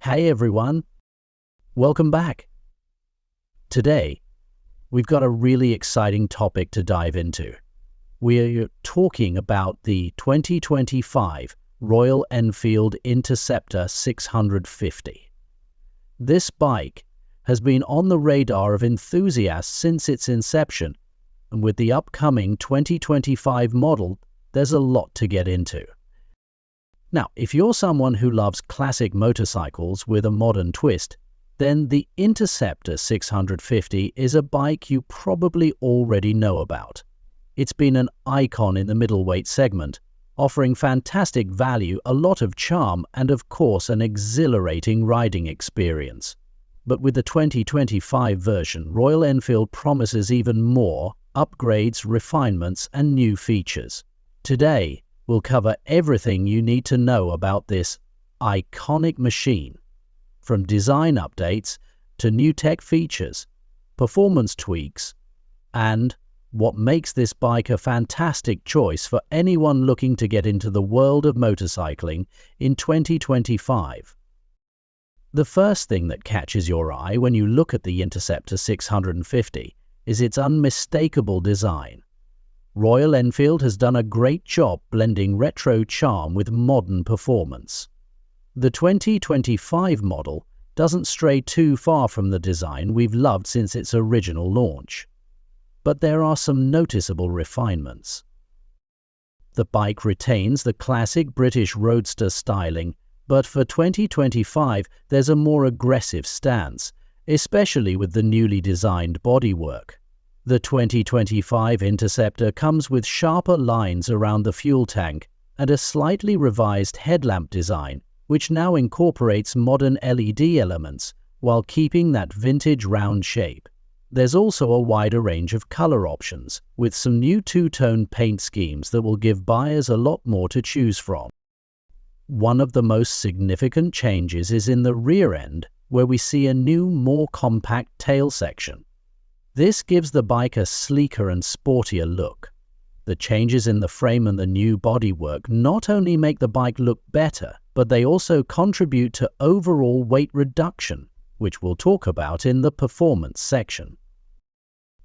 Hey everyone, welcome back. Today, we've got a really exciting topic to dive into. We're talking about the 2025 Royal Enfield Interceptor 650. This bike has been on the radar of enthusiasts since its inception, and with the upcoming 2025 model, there's a lot to get into. Now, if you're someone who loves classic motorcycles with a modern twist, then the Interceptor 650 is a bike you probably already know about. It's been an icon in the middleweight segment, offering fantastic value, a lot of charm, and of course an exhilarating riding experience. But with the 2025 version, Royal Enfield promises even more upgrades, refinements, and new features. Today, we'll cover everything you need to know about this iconic machine, from design updates to new tech features, performance tweaks, and what makes this bike a fantastic choice for anyone looking to get into the world of motorcycling in 2025. The first thing that catches your eye when you look at the Interceptor 650 is its unmistakable design. Royal Enfield has done a great job blending retro charm with modern performance. The 2025 model doesn't stray too far from the design we've loved since its original launch. But there are some noticeable refinements. The bike retains the classic British roadster styling, but for 2025 there's a more aggressive stance, especially with the newly designed bodywork. The 2025 Interceptor comes with sharper lines around the fuel tank and a slightly revised headlamp design, which now incorporates modern LED elements while keeping that vintage round shape. There's also a wider range of color options, with some new two-tone paint schemes that will give buyers a lot more to choose from. One of the most significant changes is in the rear end, where we see a new, more compact tail section. This gives the bike a sleeker and sportier look. The changes in the frame and the new bodywork not only make the bike look better, but they also contribute to overall weight reduction, which we'll talk about in the performance section.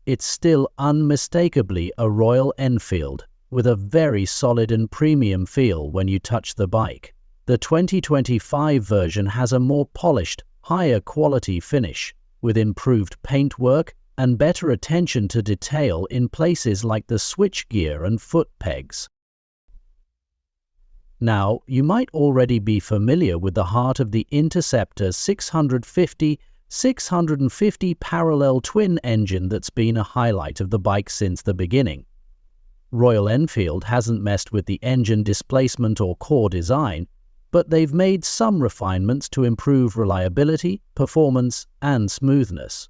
It's still unmistakably a Royal Enfield, with a very solid and premium feel when you touch the bike. The 2025 version has a more polished, higher quality finish, with improved paintwork and better attention to detail in places like the switchgear and foot pegs. Now, you might already be familiar with the heart of the Interceptor 650 parallel twin engine that's been a highlight of the bike since the beginning. Royal Enfield hasn't messed with the engine displacement or core design, but they've made some refinements to improve reliability, performance, and smoothness.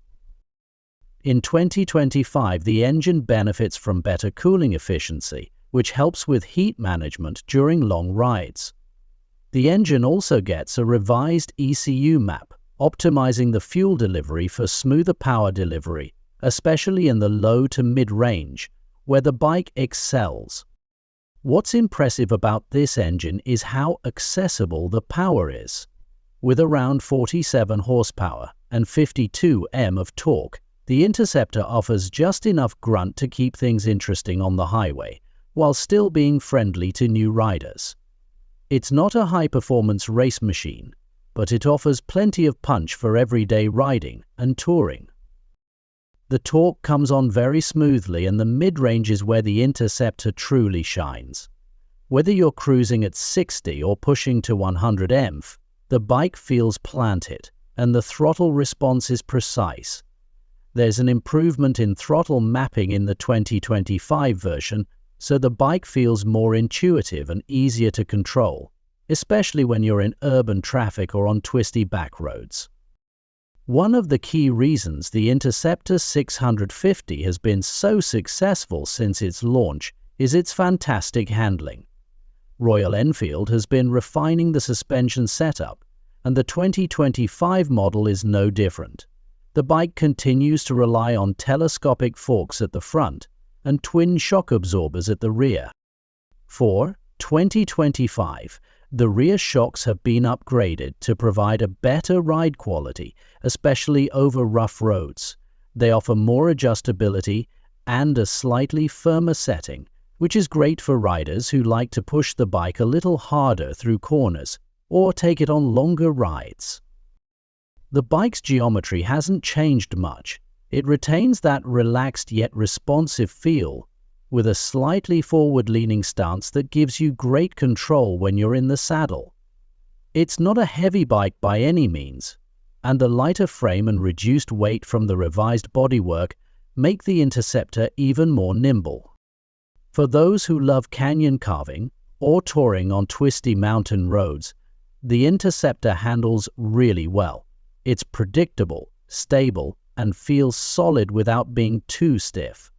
In 2025, the engine benefits from better cooling efficiency, which helps with heat management during long rides. The engine also gets a revised ECU map, optimizing the fuel delivery for smoother power delivery, especially in the low to mid-range, where the bike excels. What's impressive about this engine is how accessible the power is. With around 47 horsepower and 52 Nm of torque, the Interceptor offers just enough grunt to keep things interesting on the highway, while still being friendly to new riders. It's not a high-performance race machine, but it offers plenty of punch for everyday riding and touring. The torque comes on very smoothly, and the mid-range is where the Interceptor truly shines. Whether you're cruising at 60 or pushing to 100 mph, the bike feels planted, and the throttle response is precise. There's an improvement in throttle mapping in the 2025 version, so the bike feels more intuitive and easier to control, especially when you're in urban traffic or on twisty back roads. One of the key reasons the Interceptor 650 has been so successful since its launch is its fantastic handling. Royal Enfield has been refining the suspension setup, and the 2025 model is no different. The bike continues to rely on telescopic forks at the front and twin shock absorbers at the rear. For 2025, The rear shocks have been upgraded to provide a better ride quality, especially over rough roads. They offer more adjustability and a slightly firmer setting, which is great for riders who like to push the bike a little harder through corners or take it on longer rides. The bike's geometry hasn't changed much. It retains that relaxed yet responsive feel, with a slightly forward-leaning stance that gives you great control when you're in the saddle. It's not a heavy bike by any means, and the lighter frame and reduced weight from the revised bodywork make the Interceptor even more nimble. For those who love canyon carving or touring on twisty mountain roads, the Interceptor handles really well. It's predictable, stable, and feels solid without being too stiff.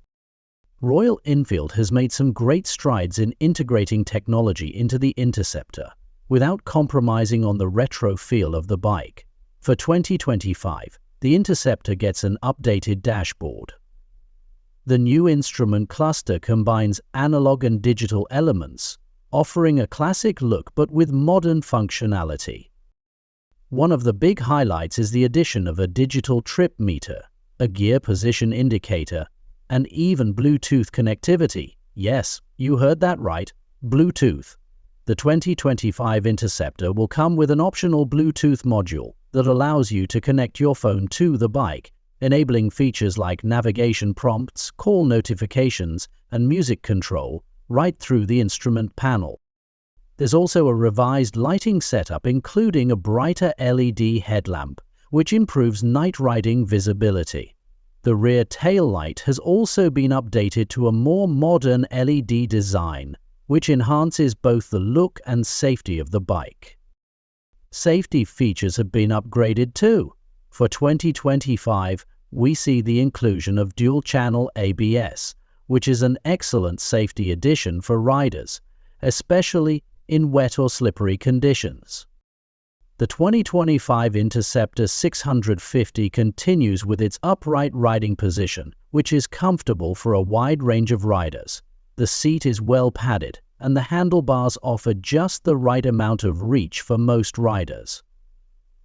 Royal Enfield has made some great strides in integrating technology into the Interceptor without compromising on the retro feel of the bike. For 2025, the Interceptor gets an updated dashboard. The new instrument cluster combines analog and digital elements, offering a classic look but with modern functionality. One of the big highlights is the addition of a digital trip meter, a gear position indicator, and even Bluetooth connectivity. Yes, you heard that right, Bluetooth. The 2025 Interceptor will come with an optional Bluetooth module that allows you to connect your phone to the bike, enabling features like navigation prompts, call notifications, and music control right through the instrument panel. There's also a revised lighting setup including a brighter LED headlamp, which improves night riding visibility. The rear tail light has also been updated to a more modern LED design, which enhances both the look and safety of the bike. Safety features have been upgraded too. For 2025, we see the inclusion of dual-channel ABS, which is an excellent safety addition for riders, especially in wet or slippery conditions. The 2025 Interceptor 650 continues with its upright riding position, which is comfortable for a wide range of riders. The seat is well padded, and the handlebars offer just the right amount of reach for most riders.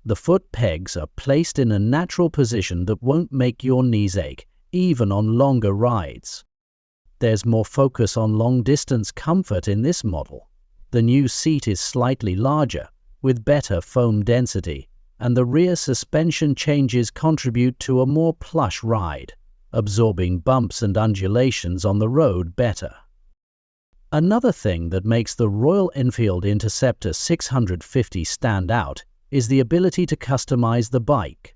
The foot pegs are placed in a natural position that won't make your knees ache, even on longer rides. There's more focus on long-distance comfort in this model. The new seat is slightly larger, with better foam density, and the rear suspension changes contribute to a more plush ride, absorbing bumps and undulations on the road better. Another thing that makes the Royal Enfield Interceptor 650 stand out is the ability to customize the bike.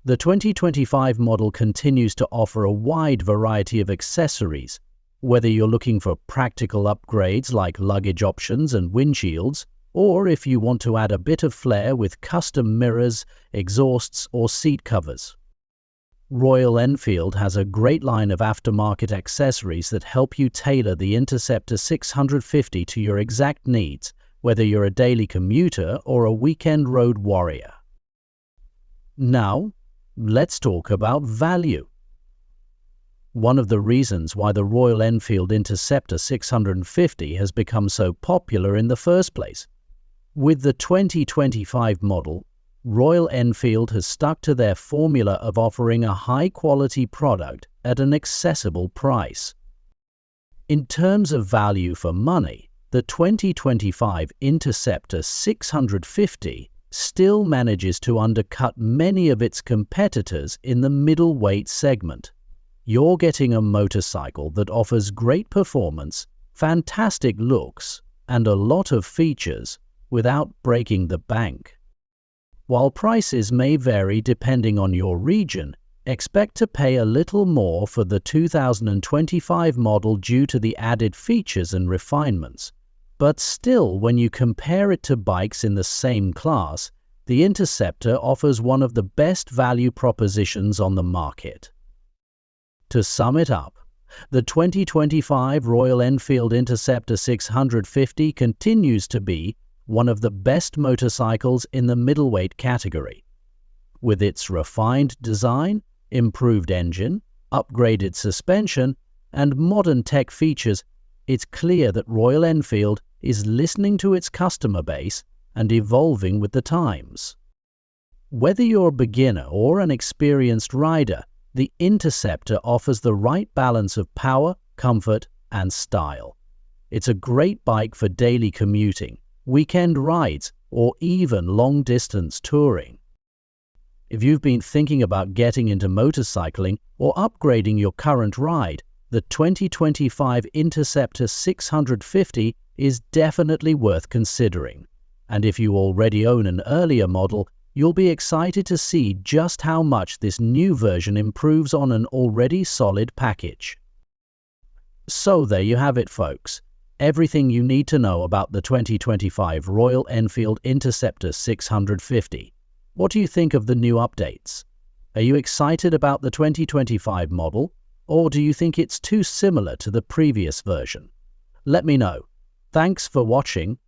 The 2025 model continues to offer a wide variety of accessories, whether you're looking for practical upgrades like luggage options and windshields, or if you want to add a bit of flair with custom mirrors, exhausts, or seat covers. Royal Enfield has a great line of aftermarket accessories that help you tailor the Interceptor 650 to your exact needs, whether you're a daily commuter or a weekend road warrior. Now, let's talk about value. One of the reasons why the Royal Enfield Interceptor 650 has become so popular in the first place. With the 2025 model, Royal Enfield has stuck to their formula of offering a high-quality product at an accessible price. In terms of value for money, the 2025 Interceptor 650 still manages to undercut many of its competitors in the middleweight segment. You're getting a motorcycle that offers great performance, fantastic looks, and a lot of features without breaking the bank. While prices may vary depending on your region, expect to pay a little more for the 2025 model due to the added features and refinements. But still, when you compare it to bikes in the same class, the Interceptor offers one of the best value propositions on the market. To sum it up, the 2025 Royal Enfield Interceptor 650 continues to be one of the best motorcycles in the middleweight category. With its refined design, improved engine, upgraded suspension, and modern tech features, it's clear that Royal Enfield is listening to its customer base and evolving with the times. Whether you're a beginner or an experienced rider, the Interceptor offers the right balance of power, comfort, and style. It's a great bike for daily commuting, weekend rides, or even long-distance touring. If you've been thinking about getting into motorcycling or upgrading your current ride, the 2025 Interceptor 650 is definitely worth considering. And if you already own an earlier model, you'll be excited to see just how much this new version improves on an already solid package. So there you have it, folks. Everything you need to know about the 2025 Royal Enfield Interceptor 650. What do you think of the new updates? Are you excited about the 2025 model, or do you think it's too similar to the previous version? Let me know. Thanks for watching,